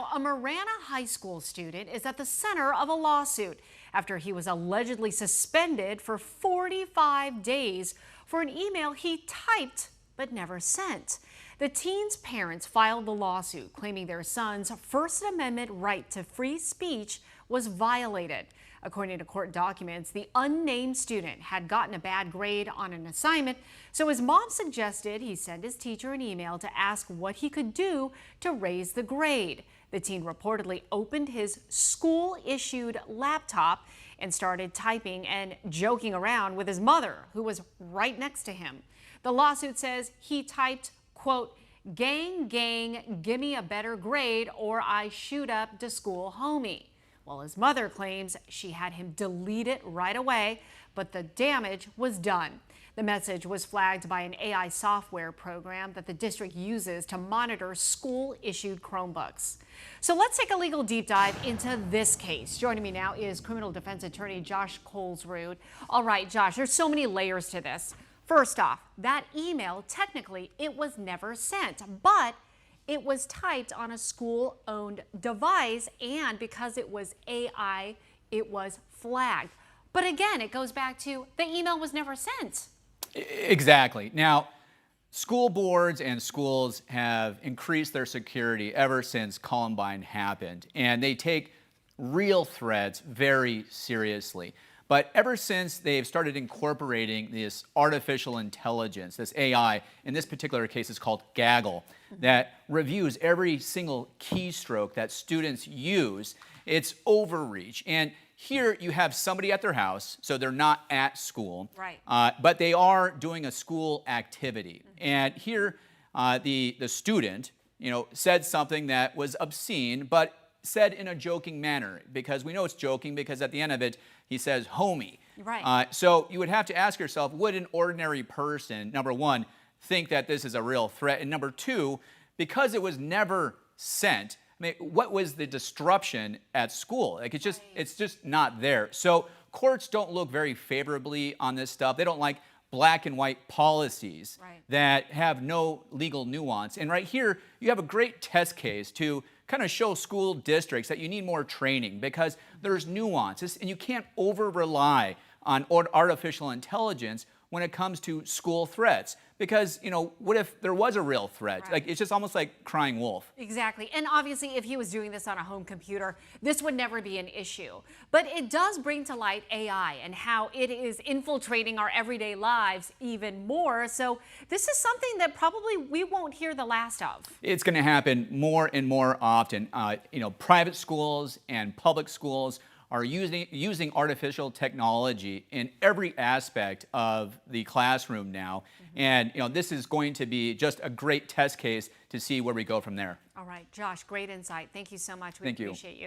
A Marana High School student is at the center of a lawsuit after he was allegedly suspended for 45 days for an email he typed but never sent. The teen's parents filed the lawsuit claiming their son's First Amendment right to free speech was violated. According to court documents, the unnamed student had gotten a bad grade on an assignment, so his mom suggested he send his teacher an email to ask what he could do to raise the grade. The teen reportedly opened his school-issued laptop and started typing and joking around with his mother, who was right next to him. The lawsuit says he typed, quote, "Gang, gang, give me a better grade or I shoot up the school homie." Well, his mother claims she had him delete it right away, but the damage was done. The message was flagged by an AI software program that the district uses to monitor school-issued Chromebooks. So let's take a legal deep dive into this case. Joining me now is criminal defense attorney Josh Colesrud. All right, Josh, there's so many layers to this. First off, that email, technically, it was never sent, but it was typed on a school-owned device, and because it was AI, it was flagged. But again, it goes back to the email was never sent. Exactly. Now, school boards and schools have increased their security ever since Columbine happened, and they take real threats very seriously. But ever since they've started incorporating this artificial intelligence, this AI, in this particular case it's called Gaggle, that reviews every single keystroke that students use, it's overreach. And here you have somebody at their house, so they're not at school, right? But they are doing a school activity. And here the student, said something that was obscene, but said in a joking manner, because we know it's joking because at the end of it, he says, homie. Right. So you would have to ask yourself, would an ordinary person, number one, think that this is a real threat? And number two, because it was never sent, I mean, what was the disruption at school? Like, it's just not there. So courts don't look very favorably on this stuff. They don't like black and white policies that have no legal nuance. And right here, you have a great test case to kind of show school districts that you need more training because there's nuances and you can't over-rely on artificial intelligence when it comes to school threats. Because, what if there was a real threat? Right. Like, it's just almost like crying wolf. Exactly. And obviously, if he was doing this on a home computer, this would never be an issue. But it does bring to light AI and how it is infiltrating our everyday lives even more. So this is something that probably we won't hear the last of. It's going to happen more and more often. Private schools and public schools are using artificial technology in every aspect of the classroom now. And this is going to be just a great test case to see where we go from there. All right, Josh, great insight. Thank you so much. We Thank you. appreciate you.